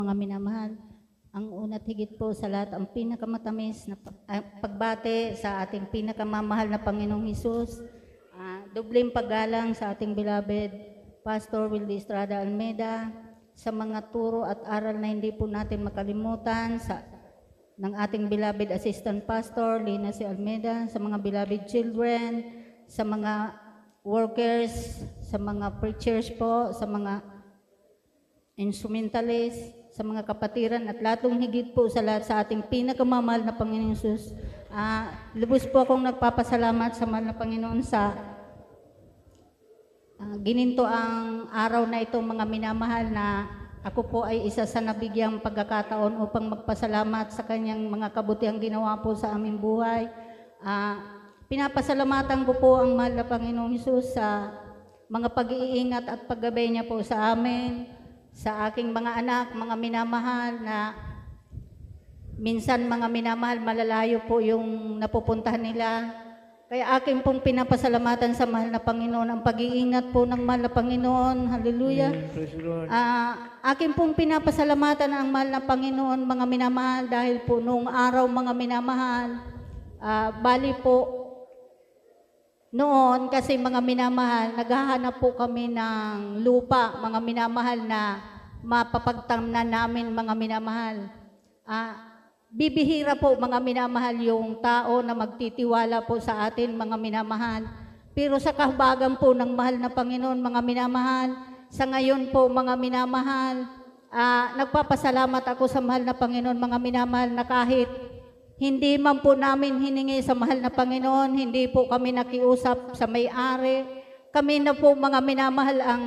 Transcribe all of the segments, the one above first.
Mga minamahal, ang una't higit po sa lahat, ang pinakamatamis na pagbate sa ating pinakamamahal na Panginoong Hesus, dobleng paggalang sa ating beloved Pastor Wildy Estrada Almeida, sa mga turo at aral na hindi po natin makalimutan, ng ating beloved Assistant Pastor Lina C. Almeida, sa mga beloved children, sa mga workers, sa mga preachers po, sa mga instrumentalists, sa mga kapatiran at latong higit po sa lahat sa ating pinakamamahal na Panginoon Hesus. Lubos po akong nagpapasalamat sa mahal na Panginoon sa gininto ang araw na ito, mga minamahal, na ako po ay isa sa nabigyang pagkakataon upang magpasalamat sa kanyang mga kabutihang ginawa po sa aming buhay. Pinapasalamatan ko po ang mahal na Panginoong Hesus sa mga pag-iingat at paggabay niya po sa amin, sa aking mga anak, mga minamahal, na minsan mga minamahal, malalayo po yung napupuntahan nila. Kaya aking pong pinapasalamatan sa mahal na Panginoon ang pag-iingat po ng mahal na Panginoon. Hallelujah. Aking pong pinapasalamatan ang mahal na Panginoon, mga minamahal, dahil po noong araw, mga minamahal, bali po noon, kasi mga minamahal, naghahanap po kami ng lupa, mga minamahal, na mapapagtamnan namin, mga minamahal. Bibihira po, mga minamahal, yung tao na magtitiwala po sa atin, mga minamahal. Pero sa kahabagan po ng mahal na Panginoon, mga minamahal, sa ngayon po, mga minamahal, nagpapasalamat ako sa mahal na Panginoon, mga minamahal, na kahit hindi man po namin hiningi sa mahal na Panginoon, hindi po kami nakiusap sa may-ari. Kami na po, mga minamahal, ang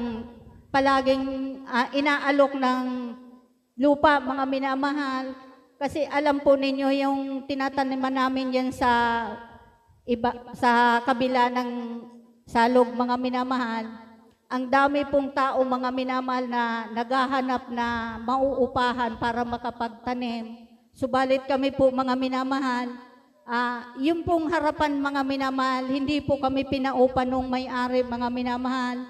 palaging inaalok ng lupa, mga minamahal. Kasi alam po ninyo yung tinataniman namin yan sa kabila ng salog, mga minamahal. Ang dami pong tao, mga minamahal, na naghahanap na mauupahan para makapagtanim. Subalit kami po, mga minamahal, yung pong harapan, mga minamahal, hindi po kami pinaupa nung may-ari, mga minamahal.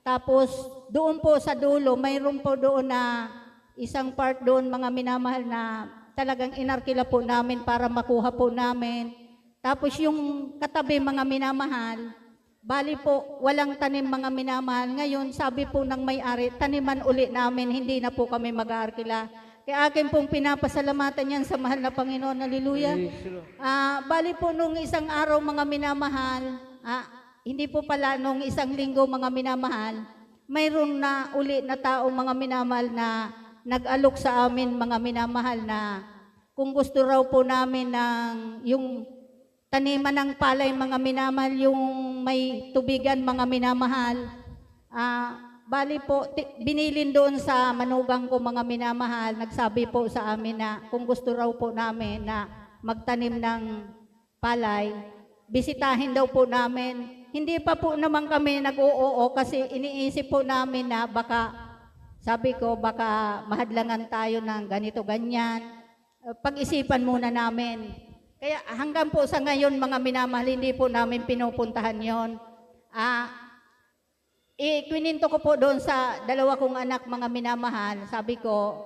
Tapos doon po sa dulo, mayroon po doon na isang part doon, mga minamahal, na talagang inarkila po namin para makuha po namin. Tapos yung katabi, mga minamahal, bali po walang tanim, mga minamahal. Ngayon, sabi po ng may-ari, taniman uli namin, hindi na po kami mag-aarkila. Kaya akin pong pinapasalamatan yan sa mahal na Panginoon. Hallelujah. Bali po nung isang araw, mga minamahal, hindi po pala nung isang linggo, mga minamahal, mayroon na uli na tao, mga minamahal, na nag-alok sa amin, mga minamahal, na kung gusto raw po namin ng yung taniman ng palay, mga minamahal, yung may tubigan, mga minamahal, bali po, binilin doon sa manugang ko, mga minamahal, nagsabi po sa amin na kung gusto raw po namin na magtanim ng palay, bisitahin daw po namin. Hindi pa po naman kami nag-oo kasi iniisip po namin na baka, sabi ko, baka mahadlangan tayo ng ganito, ganyan. Pag-isipan muna namin. Kaya hanggang po sa ngayon, mga minamahal, hindi po namin pinupuntahan yon. Kwininto ko po doon sa dalawa kong anak, mga minamahal, sabi ko,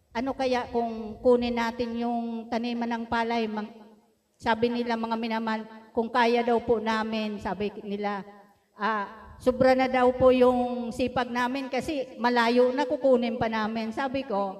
ano kaya kung kunin natin yung taniman ng palay? Sabi nila, mga minamahal, kung kaya daw po namin, sabi nila, sobra na daw po yung sipag namin kasi malayo na, kukunin pa namin. Sabi ko,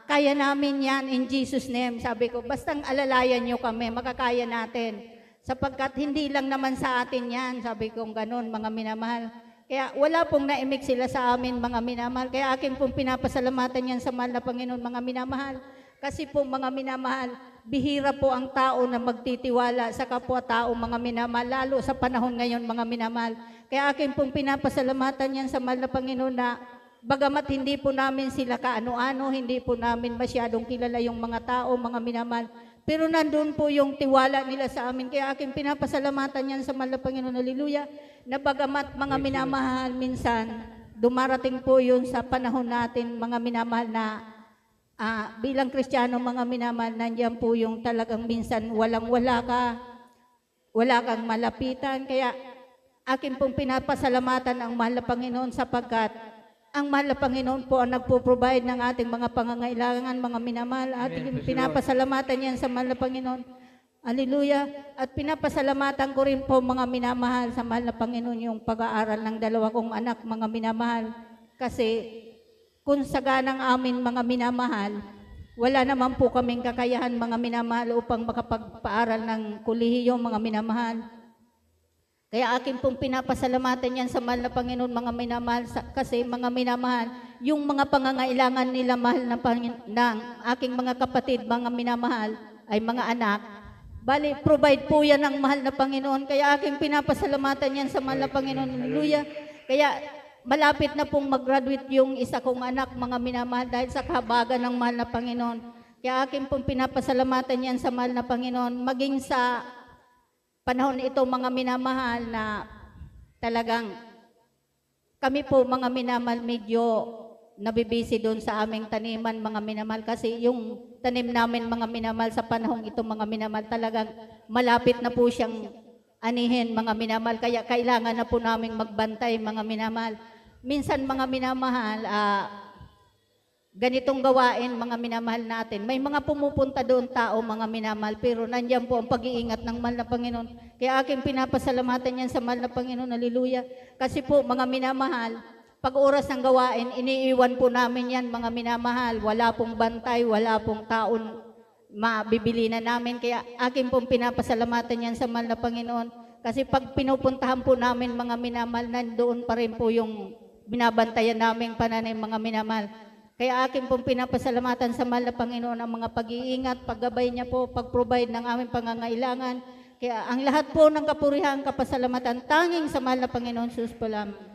kaya namin yan in Jesus' name. Sabi ko, bastang alalayan nyo kami, makakaya natin. Sapagkat hindi lang naman sa atin yan, sabi kong ganun, mga minamahal. Kaya wala pong naimik sila sa amin, mga minamahal. Kaya akin pong pinapasalamatan yan sa mahal na Panginoon, mga minamahal. Kasi po, mga minamahal, bihira po ang tao na magtitiwala sa kapwa-tao, mga minamahal, lalo sa panahon ngayon, mga minamahal. Kaya akin pong pinapasalamatan yan sa mahal na Panginoon na bagamat hindi po namin sila kaano-ano, hindi po namin masyadong kilala yung mga tao, mga minamahal, pero nandun po yung tiwala nila sa amin. Kaya aking pinapasalamatan yan sa mahal na Panginoon. Hallelujah. Na bagamat, mga minamahal, minsan dumarating po yun sa panahon natin, mga minamahal, na bilang Kristiyano, mga minamahal, nandiyan po yung talagang minsan walang-wala ka, wala kang malapitan. Kaya akin pong pinapasalamatan ang mahal na Panginoon sapagkat ang mahal na Panginoon po ang nagpo-provide ng ating mga pangangailangan, mga minamahal. Ating pinapasalamatan yan sa mahal na Panginoon. Hallelujah. At pinapasalamatan ko rin po mga minamahal sa mahal na Panginoon yung pag-aaral ng dalawa kong anak, mga minamahal. Kasi kung saganang amin mga minamahal, wala naman po kaming kakayahan mga minamahal upang makapagpaaral ng kolehiyo mga minamahal. Kaya akin pong pinapasalamatan yan sa mahal na Panginoon mga minamahal kasi mga minamahal, yung mga pangangailangan nila mahal na ng aking mga kapatid, mga minamahal, ay mga anak, bali, provide po yan ng mahal na Panginoon. Kaya aking pinapasalamatan yan sa mahal na Panginoon. Hallelujah. Kaya malapit na pong mag-graduate yung isa kong anak, mga minamahal, dahil sa kahabagan ng mahal na Panginoon. Kaya aking pong pinapasalamatan yan sa mahal na Panginoon. Maging sa panahon ito, mga minamahal, na talagang kami po, mga minamahal, medyo nabibisi doon sa aming taniman, mga minamahal, kasi yung tanim namin, mga minamahal, sa panahon ito, mga minamahal, talagang malapit na po siyang anihin, mga minamahal, kaya kailangan na po namin magbantay, mga minamahal. Minsan, mga minamahal, ganitong gawain, mga minamahal natin, may mga pumupunta doon tao, mga minamahal, pero nandiyan po ang pag-iingat ng mahal na Panginoon. Kaya aking pinapasalamatan yan sa mahal na Panginoon. Hallelujah. Kasi po, mga minamahal, pag oras ng gawain, iniiwan po namin yan, mga minamahal. Wala pong bantay, wala pong taon mabibili na namin. Kaya aking pong pinapasalamatan yan sa mahal na Panginoon. Kasi pag pinupuntahan po namin, mga minamahal, nandoon pa rin po yung binabantayan namin pananim, mga minamahal. Kaya akin pong pinapasalamatan sa mahal na Panginoon ang mga pag-iingat, paggabay niya po, pag-provide ng aming pangangailangan. Kaya ang lahat po ng kapurihan, kapasalamatan, tanging sa mahal na Panginoon, Jesus po lamang.